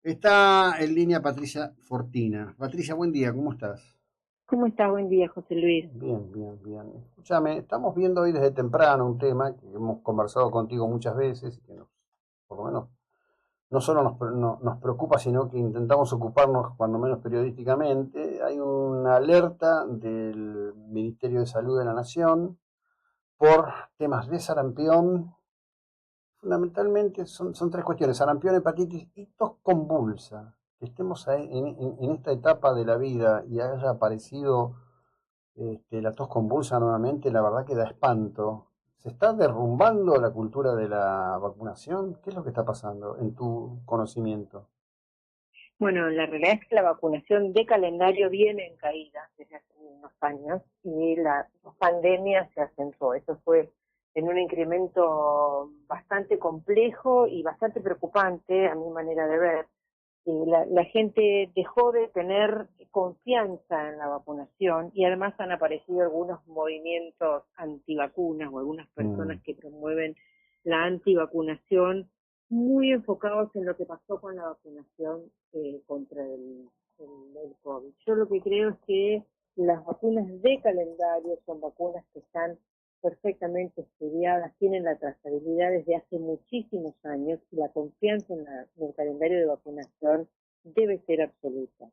Está en línea Patricia Fortina. Patricia, buen día, ¿cómo estás? ¿Cómo estás? Buen día, José Luis. Bien, bien, bien. Escúchame, estamos viendo hoy desde temprano un tema que hemos conversado contigo muchas veces y que por lo menos no solo nos preocupa, sino que intentamos ocuparnos cuando menos periodísticamente. Hay una alerta del Ministerio de Salud de la Nación por temas de sarampión. Fundamentalmente son tres cuestiones: sarampión, hepatitis y tos convulsa. Que estemos en esta etapa de la vida y haya aparecido la tos convulsa nuevamente, la verdad que da espanto. ¿Se está derrumbando la cultura de la vacunación? ¿Qué es lo que está pasando en tu conocimiento? Bueno, la realidad es que la vacunación de calendario viene en caída desde hace unos años y la pandemia se acentuó. Eso fue en un incremento bastante complejo y bastante preocupante a mi manera de ver. La gente dejó de tener confianza en la vacunación y además han aparecido algunos movimientos antivacunas o algunas Mm, personas que promueven la antivacunación muy enfocados en lo que pasó con la vacunación contra el COVID. Yo lo que creo es que las vacunas de calendario son vacunas que están perfectamente estudiadas, tienen la trazabilidad desde hace muchísimos años y la confianza en el calendario de vacunación debe ser absoluta.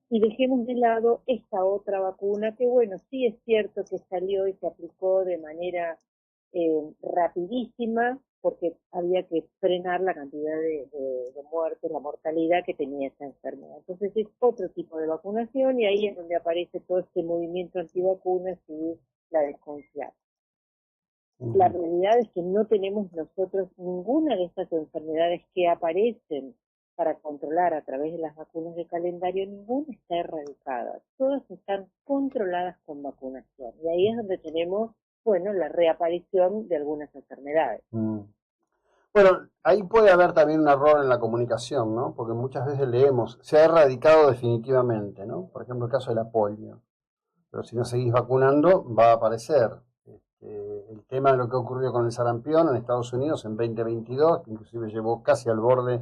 Y dejemos de lado esta otra vacuna que, bueno, sí es cierto que salió y se aplicó de manera rapidísima porque había que frenar la cantidad de muertes, la mortalidad que tenía esa enfermedad. Entonces es otro tipo de vacunación y ahí es donde aparece todo este movimiento antivacunas y la desconfianza. La ujú. realidad es que no tenemos nosotros ninguna de estas enfermedades que aparecen para controlar a través de las vacunas de calendario, ninguna está erradicada. Todas están controladas con vacunación. Y ahí es donde tenemos, bueno, la reaparición de algunas enfermedades. Mm. Bueno, ahí puede haber también un error en la comunicación, ¿no? Porque muchas veces leemos, se ha erradicado definitivamente, ¿no? Por ejemplo, el caso de la polio. Pero si no seguís vacunando, va a aparecer. El tema de lo que ocurrió con el sarampión en Estados Unidos en 2022, que inclusive llevó casi al borde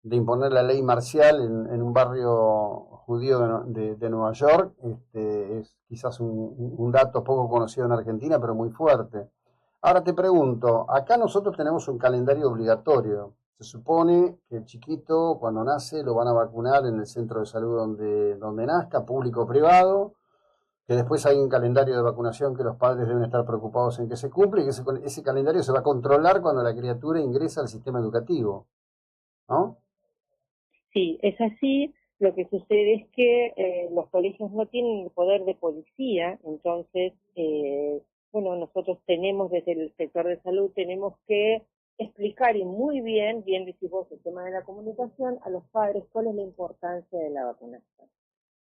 de imponer la ley marcial en un barrio judío de Nueva York, es quizás un dato poco conocido en Argentina, pero muy fuerte. Ahora te pregunto, acá nosotros tenemos un calendario obligatorio. Se supone que el chiquito cuando nace lo van a vacunar en el centro de salud donde nazca, público o privado, que después hay un calendario de vacunación que los padres deben estar preocupados en que se cumpla y que ese calendario se va a controlar cuando la criatura ingresa al sistema educativo, ¿no? Sí, es así. Lo que sucede es que los colegios no tienen el poder de policía, entonces, bueno, nosotros tenemos desde el sector de salud, tenemos que explicar y muy bien, bien decís vos, el tema de la comunicación, a los padres cuál es la importancia de la vacunación.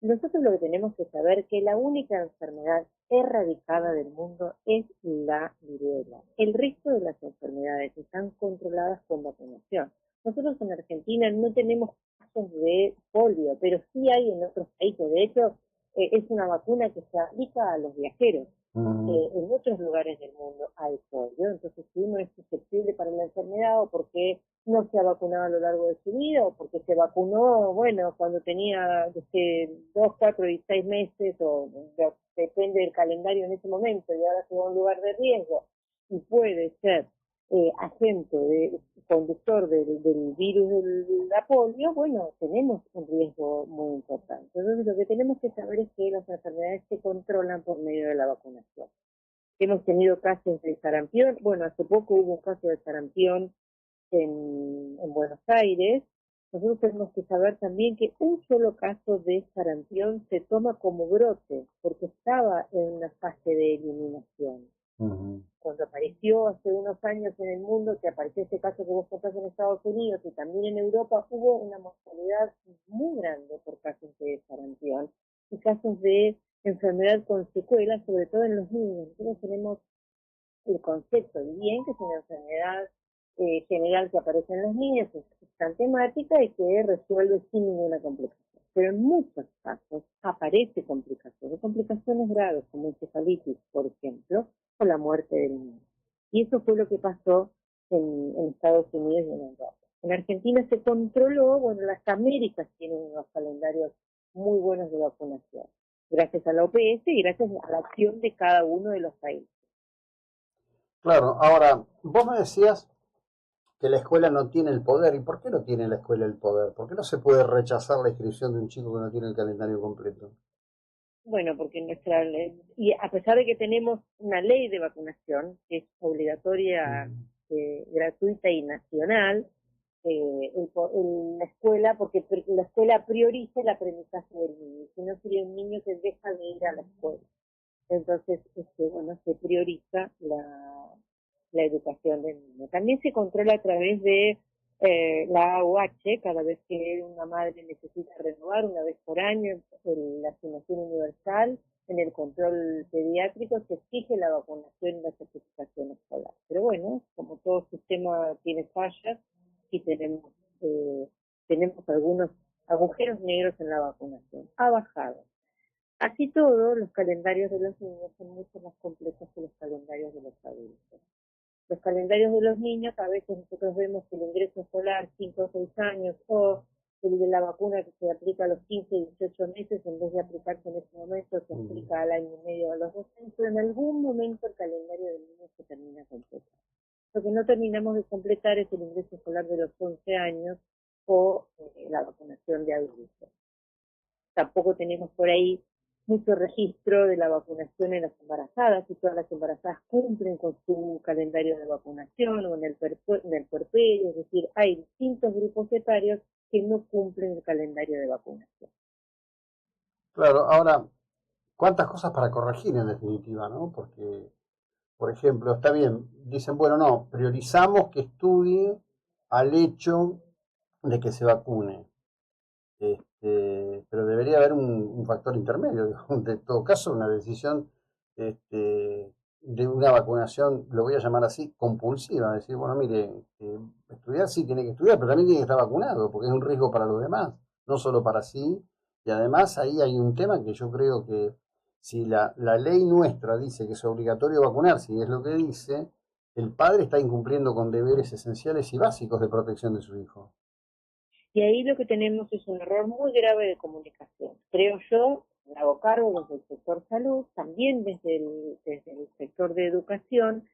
Nosotros lo que tenemos que saber es que la única enfermedad erradicada del mundo es la viruela. El resto de las enfermedades están controladas con vacunación. Nosotros en Argentina no tenemos casos de polio, pero sí hay en otros países. De hecho, es una vacuna que se aplica a los viajeros. Mm, En otros lugares del mundo hay polio, entonces si uno es susceptible para la enfermedad o porque no se ha vacunado a lo largo de su vida o porque se vacunó, bueno, cuando tenía desde 2, 4 y 6 meses o depende del calendario en ese momento y ahora se va a un lugar de riesgo y puede ser agente conductor del virus de la polio, bueno, tenemos un riesgo muy importante. Entonces lo que tenemos que saber es que las enfermedades se controlan por medio de la vacunación. Hemos tenido casos de sarampión, bueno, hace poco hubo un caso de sarampión en Buenos Aires. Nosotros tenemos que saber también que un solo caso de sarampión se toma como brote, porque estaba en una fase de eliminación. ujú. Cuando apareció hace unos años en el mundo, que apareció este caso que vos contás en Estados Unidos y también en Europa, hubo una mortalidad muy grande por casos de sarampión y casos de enfermedad con secuelas, sobre todo en los niños. Nosotros tenemos el concepto de bien, que es una enfermedad general que aparece en los niños, es tan temática y que resuelve sin ninguna complicación. Pero en muchos casos aparece complicaciones graves como encefalitis, por ejemplo, o la muerte del niño. Y eso fue lo que pasó en Estados Unidos y en Europa. En Argentina se controló, bueno, las Américas tienen unos calendarios muy buenos de vacunación, gracias a la OPS y gracias a la acción de cada uno de los países. Claro, ahora, vos me decías que la escuela no tiene el poder. ¿Y por qué no tiene la escuela el poder? ¿Por qué no se puede rechazar la inscripción de un chico que no tiene el calendario completo? Bueno, porque nuestra ley, y a pesar de que tenemos una ley de vacunación que es obligatoria, Mm. gratuita y nacional, la escuela, porque la escuela prioriza el aprendizaje del niño, si no sería un niño que deja de ir a la escuela. Entonces, bueno, se prioriza la educación del niño. También se controla a través de la AUH, cada vez que una madre necesita renovar una vez por año la asignación universal, en el control pediátrico se exige la vacunación y la certificación escolar. Pero bueno, como todo sistema tiene fallas y tenemos algunos agujeros negros en la vacunación. Ha bajado. Así todo, los calendarios de los niños son mucho más completos que los calendarios de los adultos. Los calendarios de los niños, a veces nosotros vemos que el ingreso escolar 5 o 6 años o el de la vacuna que se aplica a los 15 y 18 meses, en vez de aplicarse en ese momento, se aplica al año y medio a los 2 años, pero en algún momento el calendario del niño se termina completo. Lo que no terminamos de completar es el ingreso escolar de los 11 años o la vacunación de adultos. Tampoco tenemos por ahí mucho registro de la vacunación en las embarazadas, y todas las embarazadas cumplen con su calendario de vacunación o en el puerperio, es decir, hay distintos grupos etarios que no cumplen el calendario de vacunación. Claro, ahora, ¿cuántas cosas para corregir en definitiva, no? Porque, por ejemplo, está bien, dicen, bueno, no, priorizamos que estudie al hecho de que se vacune. Pero debería haber un factor intermedio, digamos, de todo caso, una decisión de una vacunación, lo voy a llamar así, compulsiva, decir, bueno, mire, estudiar sí tiene que estudiar, pero también tiene que estar vacunado, porque es un riesgo para los demás, no solo para sí, y además ahí hay un tema que yo creo que si la ley nuestra dice que es obligatorio vacunarse, y es lo que dice, el padre está incumpliendo con deberes esenciales y básicos de protección de su hijo. Y ahí lo que tenemos es un error muy grave de comunicación. Creo yo, me hago cargo desde el sector salud, también desde el sector de educación.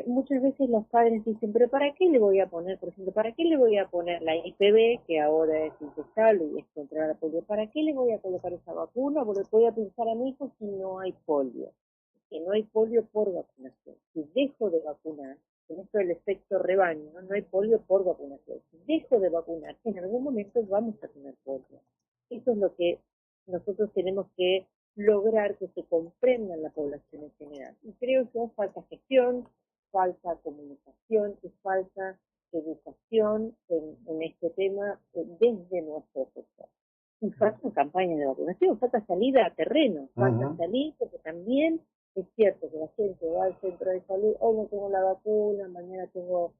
Muchas veces los padres dicen, pero ¿para qué le voy a poner, por ejemplo, para qué le voy a poner la IPV, que ahora es inyectable y es contra la polio? ¿Para qué le voy a colocar esa vacuna? Porque voy a pensar a mi hijo si no hay polio, que no hay polio por vacunación. Si dejo de vacunar, en esto del efecto rebaño, ¿no? No hay polio por vacunación. Si dejo de vacunar, en algún momento vamos a tener polio. Eso es lo que nosotros tenemos que lograr que se comprenda en la población en general. Y creo que falta gestión, falta comunicación y falta educación en este tema desde nuestro sector. Y faltan campañas de vacunación, falta salida a terreno, falta Ujú. salir, porque también es cierto que la gente va al centro de salud, hoy no tengo la vacuna, mañana no tengo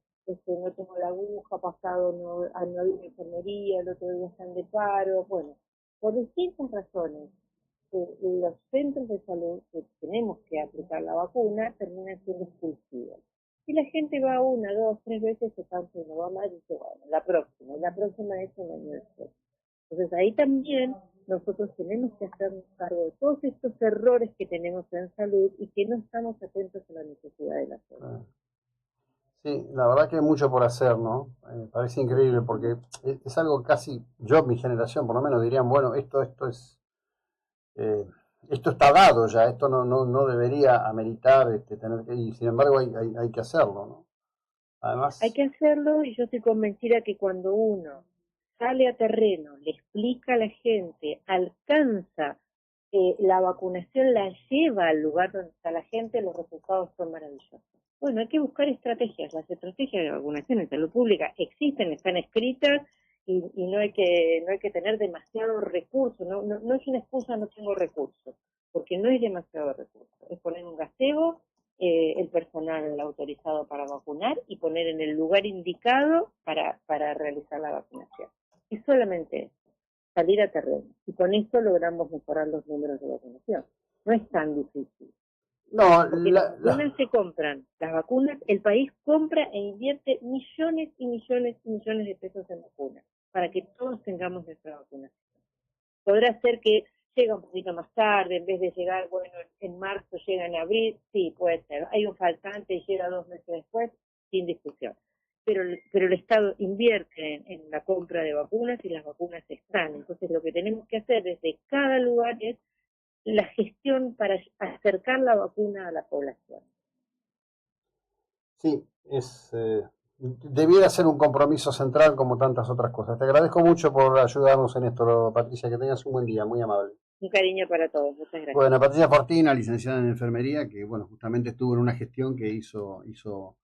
la aguja, pasado no hay enfermería, el otro día están de paro, bueno, por distintas razones los centros de salud que tenemos que aplicar la vacuna terminan siendo exclusivos. Si la gente va una, dos, tres veces, se cansa y no va más, dice, bueno, y la próxima es un año después. Entonces ahí también nosotros tenemos que hacernos cargo de todos estos errores que tenemos en salud y que no estamos atentos a la necesidad de la salud. Ah. Sí, la verdad que hay mucho por hacer, ¿no? Me parece increíble porque es algo casi, yo, mi generación por lo menos dirían, bueno, eh, esto está dado ya, esto no debería ameritar tener que, y sin embargo hay que hacerlo, ¿no? Hay Además, que hacerlo y yo estoy convencida que cuando uno sale a terreno, le explica a la gente, alcanza la vacunación, la lleva al lugar donde está la gente, los resultados son maravillosos. Bueno, hay que buscar estrategias. Las estrategias de vacunación en salud pública existen, están escritas y no hay que tener demasiados recursos. No es una excusa, no tengo recursos, porque no es demasiado recurso. Es poner un gazebo, el personal autorizado para vacunar y poner en el lugar indicado para realizar la vacunación. Y solamente eso, salir a terreno. Y con esto logramos mejorar los números de vacunación. No es tan difícil. No, Porque las vacunas se compran, las vacunas, el país compra e invierte millones y millones y millones de pesos en vacunas, para que todos tengamos nuestra vacuna. Podrá ser que llega un poquito más tarde, en vez de llegar, bueno, en marzo llega en abril, sí, puede ser. Hay un faltante y llega 2 meses después, sin discusión. Pero el Estado invierte en la compra de vacunas y las vacunas están. Entonces lo que tenemos que hacer desde cada lugar es la gestión para acercar la vacuna a la población. sí, debiera ser un compromiso central como tantas otras cosas. Te agradezco mucho por ayudarnos en esto, Patricia. Que tengas un buen día, muy amable. Un cariño para todos. Muchas gracias. Bueno, Patricia Fortina, licenciada en enfermería, que bueno, justamente estuvo en una gestión que hizo